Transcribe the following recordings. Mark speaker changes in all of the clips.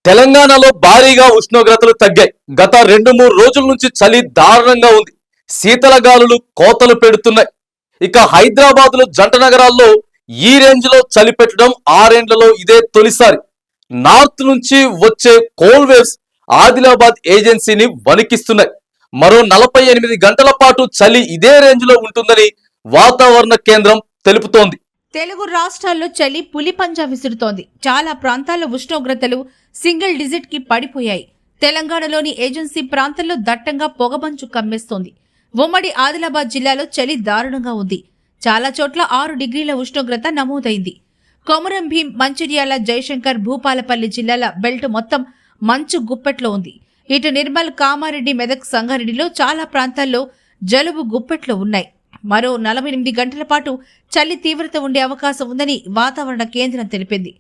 Speaker 1: తెలంగాణలో భారీగా ఉష్ణోగ్రతలు తగ్గాయి. గత 2-3 రోజుల నుంచి చలి దారుణంగా ఉంది. శీతల గాలులు కోతలు పెడుతున్నాయి. ఇక హైదరాబాద్ లో జంట నగరాల్లో ఈ రేంజ్ లో చలి పెట్టడం ఆరేండ్లలో ఇదే తొలిసారి. నార్త్ నుంచి వచ్చే కోల్ వేవ్స్ ఆదిలాబాద్ ఏజెన్సీని వణికిస్తున్నాయి. మరో 48 గంటల పాటు చలి ఇదే రేంజ్ లో ఉంటుందని వాతావరణ కేంద్రం తెలుపుతోంది.
Speaker 2: తెలుగు రాష్ట్రాల్లో చలి పులి పంజా విసురుతోంది. చాలా ప్రాంతాల్లో ఉష్ణోగ్రతలు సింగిల్ డిజిట్ కి పడిపోయాయి. తెలంగాణలోని ఏజెన్సీ ప్రాంతాల్లో దట్టంగా పొగమంచు కమ్మేస్తోంది. ఉమ్మడి ఆదిలాబాద్ జిల్లాలో చలి దారుణంగా ఉంది. చాలా చోట్ల 6 డిగ్రీల ఉష్ణోగ్రత నమోదైంది. కొమరం భీం, మంచిర్యాల, జయశంకర్, భూపాలపల్లి జిల్లాల బెల్ట్ మొత్తం మంచు గుప్పెట్లో ఉంది. ఇటు నిర్మల్, కామారెడ్డి, మెదక్, సంగారెడ్డిలో చాలా ప్రాంతాల్లో జలుబు గుప్పెట్లో ఉన్నాయి. మరో 48 గంటల పాటు చలి తీవ్రత ఉండే అవకాశం ఉందని వాతావరణ కేంద్రం తెలిపింది.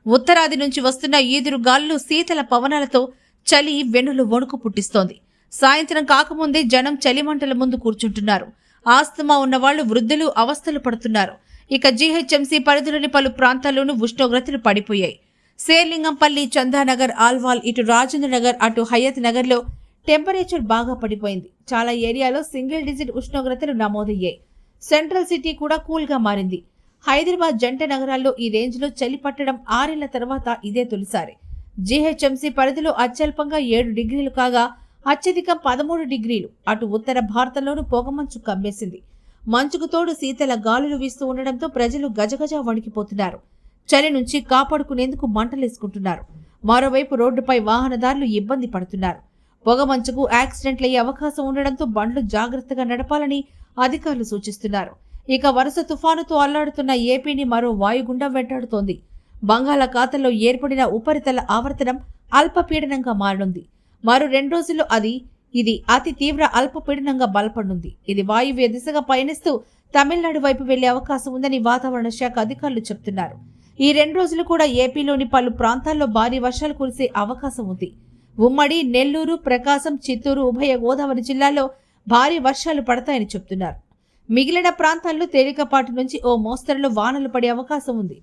Speaker 2: ఉత్తరాది నుంచి వస్తున్న ఈదురు గాలులు, శీతల పవనాలతో చలి వెన్నులు వణుకు పుట్టిస్తోంది. సాయంత్రం కాకముందే జనం చలిమంటల ముందు కూర్చుంటున్నారు. ఆస్తమా ఉన్నవాళ్లు, వృద్ధులు అవస్థలు పడుతున్నారు. ఇక జీహెచ్ఎంసీ పరిధిలోని పలు ప్రాంతాల్లోనూ ఉష్ణోగ్రతలు పడిపోయాయి. శేర్లింగంపల్లి, చందానగర్, ఆల్వాల్, ఇటు రాజేంద్ర నగర్, అటు హయత్ నగర్ లో టెంపరేచర్ బాగా పడిపోయింది. చాలా ఏరియాలో సింగిల్ డిజిట్ ఉష్ణోగ్రతలు నమోదయ్యాయి. సెంట్రల్ సిటీ కూడా కూల్ గా మారింది. హైదరాబాద్ జంట నగరాల్లో ఈ రేంజ్ లో చలి పట్టడం 6 ఏళ్ల తర్వాత ఇదే తొలిసారి. జీహెచ్ఎంసీ పరిధిలో అత్యల్పంగా 7 డిగ్రీలు కాగా అత్యధికం 13 డిగ్రీలు. అటు ఉత్తర భారతంలోనూ పొగమంచు కమ్మేసింది. మంచుకు తోడు శీతల గాలులు వీస్తూ ఉండడంతో ప్రజలు గజగజ వణికిపోతున్నారు. చలి నుంచి కాపాడుకునేందుకు మంటలేసుకుంటున్నారు. మరోవైపు రోడ్డుపై వాహనదారులు ఇబ్బంది పడుతున్నారు. పొగమంచుకు యాక్సిడెంట్లయ్యే అవకాశం ఉండడంతో బండ్లు జాగ్రత్తగా నడపాలని అధికారులు సూచిస్తున్నారు. ఇక వరుస తుఫానుతో అల్లాడుతున్న ఏపీని మరో వాయుగుండం వెంటాడుతోంది. బంగాళాఖాతంలో ఏర్పడిన ఉపరితల ఆవర్తనం అల్పపీడనంగా మారనుంది. మరో 2 రోజుల్లో ఇది అతి తీవ్ర అల్పపీడనంగా బలపడనుంది. ఇది వాయువ్య దిశగా పయనిస్తూ తమిళనాడు వైపు వెళ్లే అవకాశం ఉందని వాతావరణ శాఖ అధికారులు చెబుతున్నారు. ఈ 2 రోజులు కూడా ఏపీలోని పలు ప్రాంతాల్లో భారీ వర్షాలు కురిసే అవకాశం ఉంది. ఉమ్మడి నెల్లూరు, ప్రకాశం, చిత్తూరు, ఉభయ గోదావరి జిల్లాల్లో భారీ వర్షాలు పడతాయని చెబుతున్నారు. మిగిలిన ప్రాంతాల్లో తేలికపాటి నుంచి ఓ మోస్తరులో వానలు పడే అవకాశం ఉంది.